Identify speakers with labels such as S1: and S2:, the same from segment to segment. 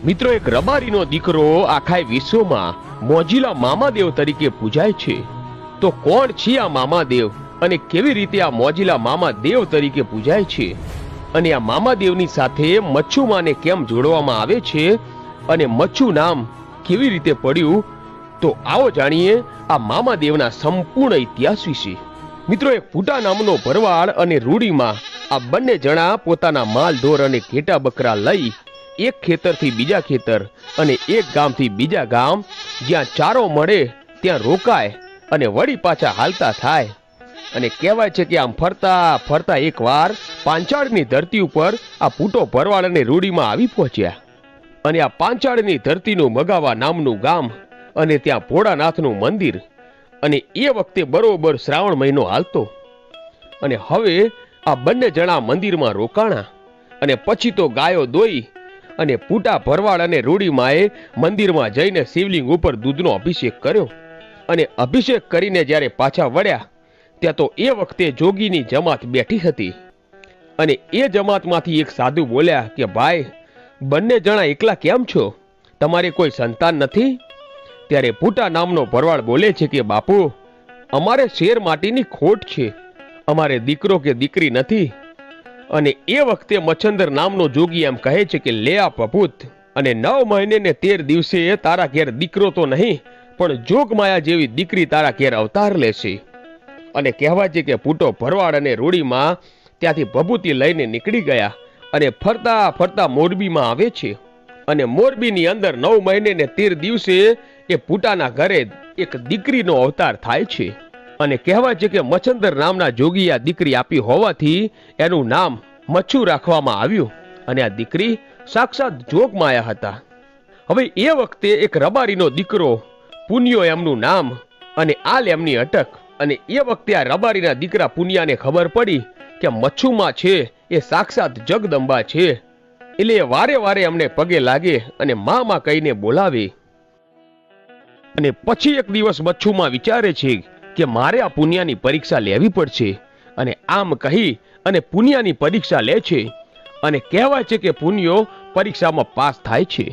S1: મિત્રો, એક રબારીનો દીકરો આખા વિશ્વમાં મોજીલા મામાદેવ તરીકે પૂજાય છે. તો કોણ છે આ મામાદેવ અને કેવી રીતે આ મોજીલા મામાદેવ તરીકે પૂજાય છે અને આ મામાદેવની સાથે મચ્છુમાને કેમ જોડવામાં આવે છે અને મચ્છુ નામ કેવી રીતે પડ્યું, તો આવો જાણીએ આ મામાદેવના સંપૂર્ણ ઇતિહાસ વિશે. મિત્રો, એક પૂટા નામનો ભરવાડ અને રૂડીમાં આ બંને જણા પોતાના માલ ઢોર અને ઘેટા બકરા લઈ એક ખેતરથી બીજા ખેતર અને એક ગામથી બીજા ગામ જ્યાં ચારો મળે ત્યાં રોકાય અને વળી પાછા હાલતા થાય. અને કહેવાય છે કે આમ ફરતા ફરતા એકવાર પાંચાળની ધરતી ઉપર આ પૂટો ભરવાડ અને રૂડીમાં આવી પહોંચ્યા. અને આ પાંચાળની ધરતીનું મગાવા નામનું ગામ અને ત્યાં ભોળાનાથનું મંદિર. અને એ વખતે બરોબર શ્રાવણ મહિનો હાલતો. અને હવે આ બંને જણા મંદિરમાં રોકાણા અને પછી તો ગાયો દોઈ અને પૂટા ભરવાડ અને રૂડીમાએ મંદિરમાં જઈને શિવલિંગ ઉપર દૂધનો અભિષેક કર્યો. અને અભિષેક કરીને જ્યારે પાછા વળ્યા ત્યાં તો એ વખતે જોગીની જમાત બેઠી હતી. અને એ જમાતમાંથી એક સાધુ બોલ્યા કે ભાઈ, બંને જણા એકલા કેમ છો? તમારે કોઈ સંતાન નથી? ત્યારે પૂટા નામનો ભરવાડ બોલે છે કે બાપુ, અમારે શેર માટીની ખોટ છે, અમારે દીકરો કે દીકરી નથી. અને એ વખતે મચ્છંદર નામનો જોગી એમ કહે છે કે લે આ પપૂત, અને 9 મહિને ને 13 દિવસે તારા ઘેર દીકરો તો નહીં પણ જોગમાયા જેવી દીકરી તારા ઘેર અવતાર લેશે. અને કહેવાય છે કે પૂટો ભરવાડ અને રૂડીમાં ત્યાંથી ભભૂતિ લઈને નીકળી ગયા અને ફરતા ફરતા મોરબીમાં આવે છે. અને મોરબીની અંદર 9 મહિને ને 13 દિવસે એ પૂટાના ઘરે એક દીકરીનો અવતાર થાય છે. અને કહેવાય છે કે મચ્છંદર નામના જોગી આ દીકરી આપી હોવાથી એનું નામ મચ્છુ રાખવામાં આવ્યું. અને આ દીકરી સાક્ષાત જોગમાયા હતા. હવે એ વખતે એક રબારીનો દીકરો પુનિયો એમનું નામ અને આલ એમની અટક. અને એ વખતે આ રબારીના દીકરા પુનિયાને ખબર પડી કે મચ્છુમાં છે એ સાક્ષાત જગદંબા છે, એટલે એ વારે વારે અમને પગે લાગે અને માં કહીને બોલાવે. અને પછી એક દિવસ મચ્છુમાં વિચારે છે કે મારે આ પુનિયાની પરીક્ષા લેવી પડશે. અને આમ કહી અને પુનિયાની પરીક્ષા લે છે. અને કહેવાય છે કે પુનિયો પરીક્ષામાં પાસ થાય છે.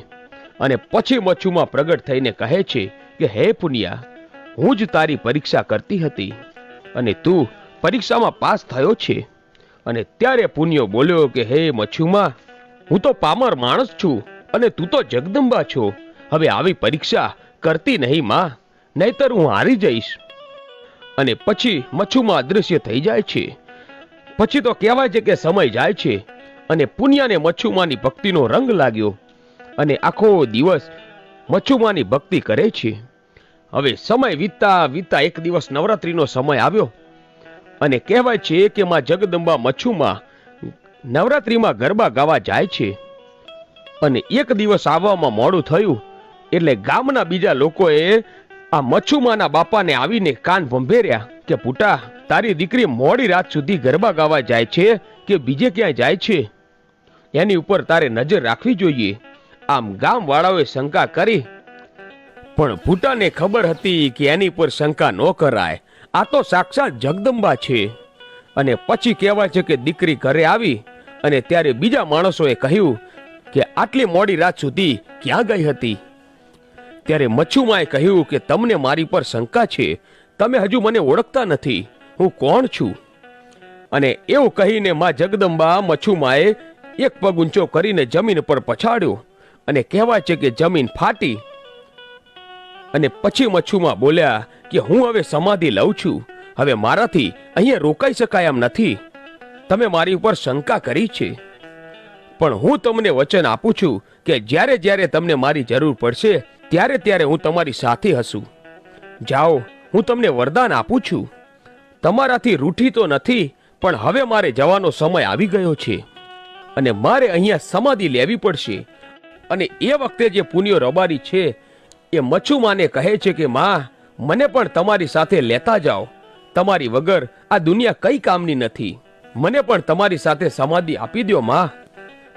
S1: અને પછી મચ્છુમાં પ્રગટ થઈને કહે છે કે હે પુનિયા, હું જ તારી પરીક્ષા કરતી હતી અને તું પરીક્ષામાં પાસ થયો છે. અને ત્યારે પુનિયો બોલ્યો કે હે મચ્છુમાં, હું તો પામર માણસ છું અને તું તો જગદંબા છો. હવે આવી પરીક્ષા કરતી નહીં માં, નહીતર હું હારી જઈશ. અને પછી મચ્છુમાં અદૃશ્ય થઈ જાય છે. પછી તો કહેવાય છે કે સમય જાય છે અને પુનિયાને મચ્છુમાની ભક્તિનો રંગ લાગ્યો અને આખો દિવસ મચ્છુમાની ભક્તિ કરે છે. હવે સમય વીતતા વીતતા એક દિવસ નવરાત્રીનો સમય આવ્યો અને કહેવાય છે કે માં જગદંબા મચ્છુમાં નવરાત્રીમાં ગરબા ગાવા જાય છે. અને એક દિવસ આવવામાં મોડું થયું એટલે ગામના બીજા લોકોએ આ મચ્છુમાના બાપાને આવીને કાન ભંભેર્યા કે પૂટા, તારી દીકરી મોડી રાત સુધી ગરબા ગાવા જાય છે કે બીજે ક્યાંય જાય છે, એની ઉપર તારે નજર રાખવી જોઈએ. આમ ગામવાળાઓએ શંકા કરી, પણ પૂટાને ખબર હતી કે એની પર શંકા ન કરાય, આ તો સાક્ષાત જગદંબા છે. અને પછી કહેવાય છે કે દીકરી ઘરે આવી અને ત્યારે બીજા માણસોએ કહ્યું કે આટલી મોડી રાત સુધી ક્યાં ગઈ હતી? ત્યારે મચ્છુમાએ કહ્યું કે તમને મારી પર શંકા છે, તમે હજુ મને ઓળખતા નથી, હું કોણ છું? અને એવું કહીને માં જગદંબા મચ્છુમાએ એક પગ ઊંચો કરીને જમીન પર પછાડ્યો અને કહેવાય છે કે જમીન ફાટી. અને પછી મચ્છુમાં બોલ્યા કે હું હવે સમાધિ લઉં છું, હવે મારાથી અહીંયા રોકાઈ શકાય એમ નથી. તમે મારી ઉપર શંકા કરી છે, પણ હું તમને વચન આપું છું કે જ્યારે જ્યારે તમને મારી જરૂર પડશે ત્યારે ત્યારે હું તમારી સાથે હશું. જાઓ, હું તમને વરદાન આપું છું. તમારાથી રૂઠી તો નથી, પણ હવે મારે જવાનો સમય આવી ગયો છે અને મારે અહીંયા સમાધિ લેવી પડશે. અને એ વખતે જે પુનિયો રબારી છે એ મચ્છુમાને કહે છે કે માં, મને પણ તમારી સાથે લેતા જાઓ, તમારી વગર આ દુનિયા કઈ કામની નથી, મને પણ તમારી સાથે સમાધિ આપી દો માં.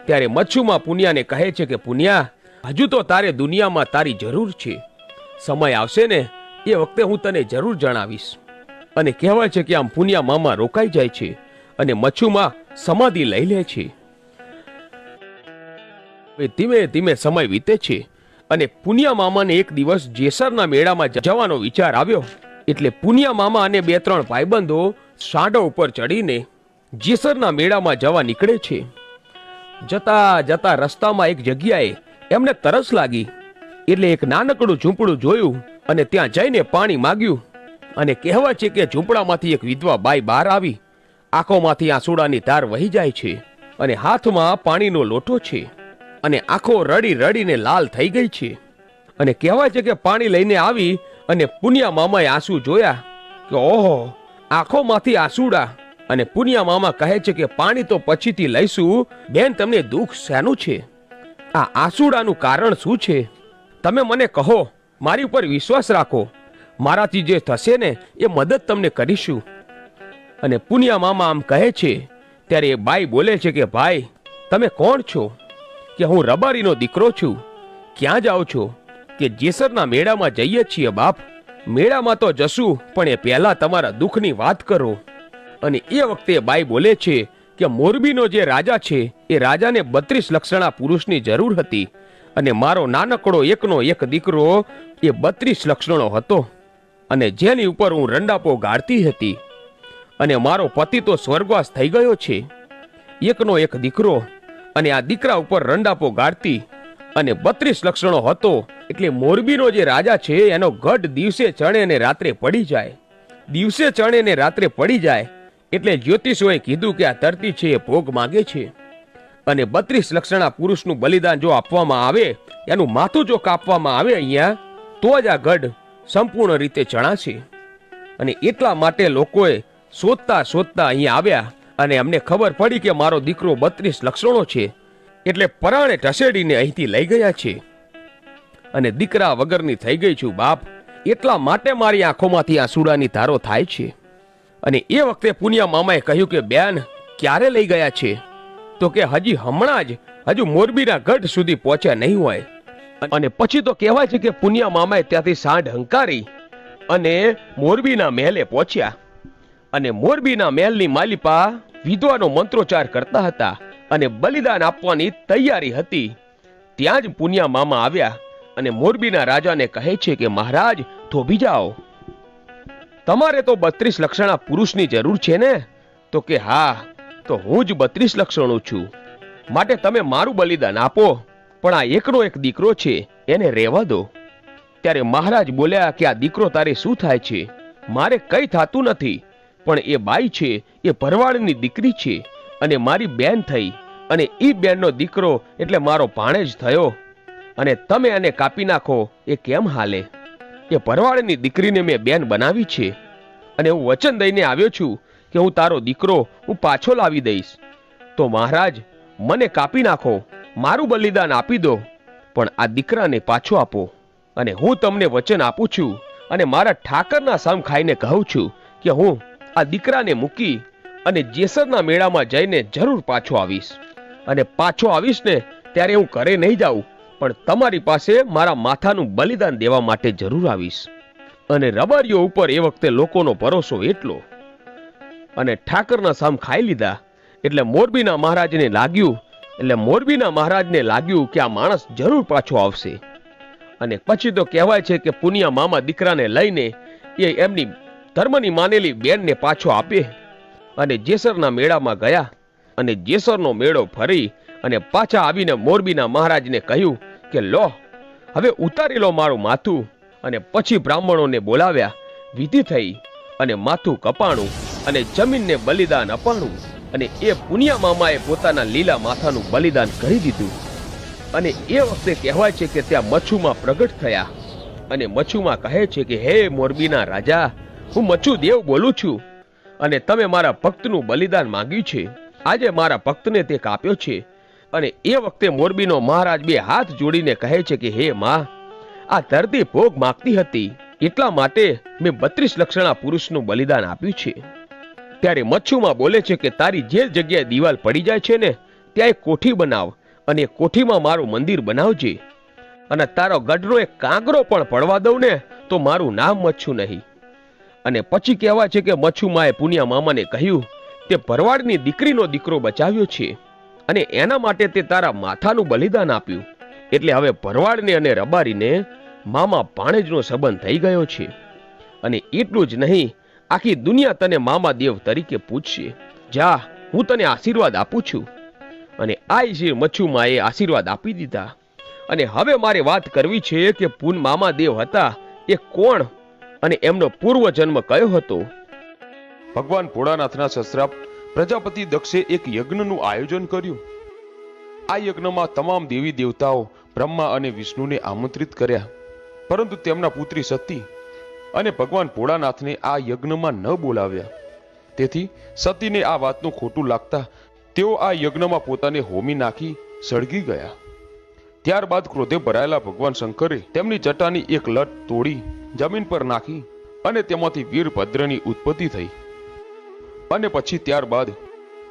S1: ત્યારે મચ્છુમાં પુનિયાને કહે છે કે પુનિયા, હજુ તો તારે દુનિયામાં તારી જરૂર છે, સમય આવશે ને એ વખતે હું તને જરૂર જણાવીશ. અને કહેવાય છે કે આમ પુનિયા મામા રોકાઈ જાય છે અને મચ્છુમાં સમાધિ લઈ લે છે. ધીમે ધીમે સમય વીતે છે અને પુનિયા મામાને એક દિવસ જેસરના મેળામાં જવાનો વિચાર આવ્યો. એટલે પુનિયા મામા અને 2-3 ભાઈબંધો સાંડો ઉપર ચડીને જેસરના મેળામાં જવા નીકળે છે. જતા જતા રસ્તામાં એક જગ્યાએ એમને તરસ લાગી. એટલે એક નાનકડું ઝૂંપડું જોયું અને ત્યાં જઈને પાણી માંગ્યું. અને કહેવાય છે કે ઝૂંપડામાંથી એક વિધવા બાઈ બહાર આવી. આંખોમાંથી આંસુડાની ધાર વહી જાય છે અને હાથમાં પાણીનો લોટો છે અને આંખો રડી રડીને લાલ થઈ ગઈ છે. અને કહેવાય છે કે પાણી લઈને આવી અને પુનિયા મામાએ આંસુ જોયા કે ઓહો, આંખોમાંથી આંસુડા. અને પુનિયા મામા કહે છે કે પાણી તો પછીથી લઈશું, બેન તમને દુઃખ શેનું છે? આ આંસુડાનું કારણ શું છે? તમે મને કહો, મારી ઉપર વિશ્વાસ રાખો, મારાથી જે થશે ને એ મદદ તમને કરીશું. અને પુનિયા મામા આમ કહે છે ત્યારે એ બાઈ બોલે છે કે ભાઈ, તમે કોણ છો? કે હું રબારીનો દીકરો છું. ક્યાં જાઓ છો? કે જેસરના મેળામાં જઈએ છીએ બાપ. મેળામાં તો જશું, પણ એ પહેલા તમારા દુઃખની વાત કરો. અને એ વખતે બાઈ બોલે છે કે મોરબીનો જે રાજા છે એ રાજાને 32 લક્ષણા પુરુષની જરૂર હતી અને મારો નાનકડો એકનો એક દીકરો એ 32 લક્ષણો હતો અને જેની ઉપર હું રંડાપો ગાળતી હતી. અને મારો પતિ તો સ્વર્ગવાસ થઈ ગયો છે. એકનો એક દીકરો અને આ દીકરા ઉપર રંડાપો ગાળતી અને 32 લક્ષણો હતો. એટલે મોરબીનો જે રાજા છે એનો ગઢ દિવસે ચણે અને રાત્રે પડી જાય. દિવસે ચણે ને રાત્રે પડી જાય એટલે જ્યોતિષોએ કીધું કે આ ધરતી છે એ ભોગ માંગે છે અને 32 લક્ષણા પુરુષનું બલિદાન જો આપવામાં આવે, એનું માથું જો કાપવામાં આવે અહીંયા, તો જ આ ગઢ સંપૂર્ણ રીતે ચણાશે. અને એટલા માટે લોકોએ શોધતા શોધતા અહીંયા આવ્યા અને અમને ખબર પડી કે મારો દીકરો 32 લક્ષણો છે. એટલે પરાણે ઢસેડીને અહીંથી લઈ ગયા છે અને દીકરા વગરની થઈ ગઈ છું બાપ. એટલા માટે મારી આંખોમાંથી આંસુડાની ધારો થાય છે. અને એ વખતે પુનિયા મામાએ કહ્યું કે બેન, ક્યારે લઈ ગયા છે? તો કે હજી હમણાં જ, હજુ મોરબીના ગઢ સુધી પહોંચ્યા નહીં હોય. અને પછી તો કહેવાય છે કે પુનિયા મામાએ ત્યાંથી સાંઢ હંકારી અને મોરબીના મહેલે પહોંચ્યા. અને મોરબીના મહેલની માલિપા વિધવાનો મંત્રોચ્ચાર કરતા હતા અને બલિદાન આપવાની તૈયારી હતી. ત્યાં જ પુનિયા મામા આવ્યા અને મોરબીના રાજાને કહે છે કે મહારાજ, થોભી જાઓ, તમારે તો 32 લક્ષણા પુરુષની જરૂર છે ને? તો કે હા, તો હું જ 32 લક્ષણો છું, માટે તમે મારું બલિદાન આપો, પણ આ એકનો એક દીકરો છે એને રહેવા દો. ત્યારે મહારાજ બોલ્યા કે આ દીકરો તારે શું થાય છે? મારે કઈ થતું નથી, પણ એ બાઈ છે એ ભરવાડની દીકરી છે અને મારી બેન થઈ અને એ બેનનો દીકરો એટલે મારો ભાણેજ થયો. અને તમે એને કાપી નાખો એ કેમ હાલે? એ ભરવાડની દીકરીને મેં બેન બનાવી છે અને હું વચન દઈને આવ્યો છું કે હું તારો દીકરો હું પાછો લાવી દઈશ. તો મહારાજ, મને કાપી નાખો, મારું બલિદાન આપી દો, પણ આ દીકરાને પાછો આપો. અને હું તમને વચન આપું છું અને મારા ઠાકરના સામ ખાઈને કહું છું કે હું આ દીકરાને મૂકી અને જેસરના મેળામાં જઈને જરૂર પાછો આવીશ. અને પાછો આવીશ ને ત્યારે હું ઘરે નહીં જાઉં, પણ તમારી પાસે મારા માથાનું બલિદાન દેવા માટે જરૂર આવીશ. અને રબારીઓ ઉપર એ વખતે લોકોનો ભરોસો એટલો. અને ઠાકરના સામ ખાઈ લીધા એટલે મોરબીના મહારાજને લાગ્યું કે આ માણસ જરૂર પાછો આવશે. અને પછી તો કહેવાય છે કે પુનિયા મામા દીકરાને લઈને એ એમની ધર્મની માનેલી બેનને પાછો આપે અને જેસરના મેળામાં ગયા. અને જેસરનો મેળો ફરી અને પાછા આવીને મોરબીના મહારાજને કહ્યું કે લો, હવે ઉતારી લો મારું માથું. અને પછી બ્રાહ્મણોને બોલાવ્યા, વિધિ થઈ અને માથું કપાણું અને જમીનને બલિદાન અપાણું. અને એ પુનિયા મામાએ પોતાના લીલા માથાનું બલિદાન કરી દીધું. અને એ વખતે કહેવાય છે કે ત્યાં મચ્છુમાં પ્રગટ થયા અને મચ્છુમાં કહે છે કે હે મોરબીના રાજા, હું મચ્છુ દેવ બોલું છું અને તમે મારા ભક્તનું બલિદાન માંગ્યું છે. આજે મારા ભક્તને તે કાપ્યો છે. અને એ વખતે મોરબીનો મહારાજ 2 હાથ જોડીને કહે છે કે હે માં, આ ધરતી ભોગ માંગતી હતી, એટલા માટે મેં 32 લક્ષણા પુરુષનું બલિદાન આપ્યું છે. ત્યારે મચ્છુમાં બોલે છે કે તારી જે જગ્યાએ દિવાલ પડી જાય છે ને ત્યાં એક કોઠી બનાવ અને કોઠીમાં મારું મંદિર બનાવજે. અને તારો ગઢનો એક કાંગરો પણ પડવા દઉં ને તો મારું નામ મચ્છુ નહીં. અને પછી કહેવાય છે કે મચ્છુમાએ પુનિયા મામાને કહ્યું તે ભરવાડની દીકરીનો દીકરો બચાવ્યો છે અને એના માટે તે તારા માથાનું બલિદાન આપ્યું. એટલે હવે ભરવાડને અને રબારીને મામા ભાણેજનો સંબંધ થઈ ગયો છે. અને એટલું જ નહીં, આખી દુનિયા તને મામા દેવ તરીકે પૂછશે. જા, હું તને આશીર્વાદ આપું છું. અને આઈશીર મચ્છુમાએ આશીર્વાદ આપી દીધા. અને હવે મારે વાત કરવી છે કે પૂન મામા દેવ હતા એ કોણ અને એમનો પૂર્વજન્મ કયો હતો.
S2: ભગવાન ભોળાનાથના સસરા પ્રજાપતિ દક્ષે એક યજ્ઞનું આયોજન કર્યું. આ યજ્ઞમાં તમામ દેવી દેવતાઓ બ્રહ્મા અને વિષ્ણુને આમંત્રિત કર્યા, પરંતુ તેમના પુત્રી સતી અને ભગવાન ભોળાનાથને આ યજ્ઞમાં ન બોલાવ્યા. તેથી સતીને આ વાતનું ખોટું લાગતા તેઓ આ યજ્ઞમાં પોતાને હોમી નાખી સળગી ગયા. ત્યારબાદ ક્રોધે ભરાયેલા ભગવાન શંકરે તેમની જટાની એક લટ તોડી જમીન પર નાખી અને તેમાંથી વીરભદ્રની ઉત્પત્તિ થઈ. અને પછી ત્યારબાદ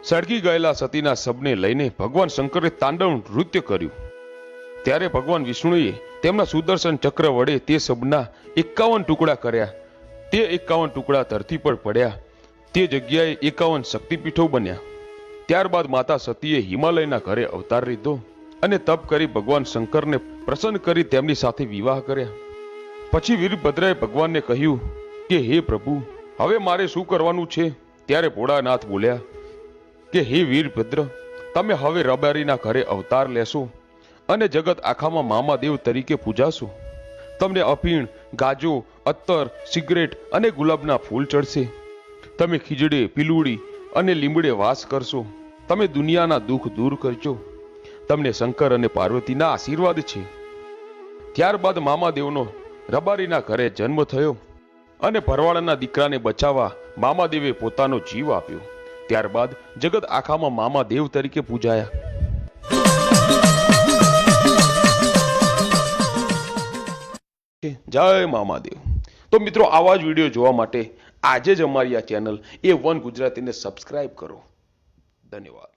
S2: સળગી ગયેલા સતીના શબને લઈને ભગવાન શંકરે તાંડવ નૃત્ય કર્યું. ત્યારે ભગવાન વિષ્ણુએ તેમના સુદર્શન ચક્ર વડે તે શબના 51 ટુકડા કર્યા. તે 51 ટુકડા ધરતી પર પડ્યા. તે જગ્યાએ 51 શક્તિપીઠો બન્યા. ત્યારબાદ માતા સતીએ હિમાલયના ઘરે અવતાર લીધો અને તપ કરી ભગવાન શંકરને પ્રસન્ન કરી તેમની સાથે વિવાહ કર્યા. પછી વીરભદ્રએ ભગવાનને કહ્યું કે હે પ્રભુ, હવે મારે શું કરવાનું છે? ત્યારે ભોળાનાથ બોલ્યા કે હે વીરભદ્ર, તમે હવે રબારીના ઘરે અવતાર લેશો અને જગત આખામાં મામાદેવ તરીકે પૂજાશો. તમને અફીણ, ગાજો, અત્તર, સિગરેટ અને ગુલાબના ફૂલ ચડશે. તમે ખીજડે, પીલુડી અને લીમડે વાસ કરશો. તમે દુનિયાના દુઃખ દૂર કરજો. તમને શંકર અને પાર્વતીના આશીર્વાદ છે. ત્યારબાદ મામાદેવનો રબારીના ઘરે જન્મ થયો અને ભરવાડના દીકરાને બચાવવા મામાદેવે પોતાનો જીવ આપ્યો. ત્યારબાદ જગત આખામાં મામાદેવ તરીકે પૂજાયા. જય મામાદેવ. તો મિત્રો, આવા જ વિડીયો જોવા માટે આજે જ અમારી આ ચેનલ A1 ગુજરાતીને સબસ્ક્રાઇબ કરો. ધન્યવાદ.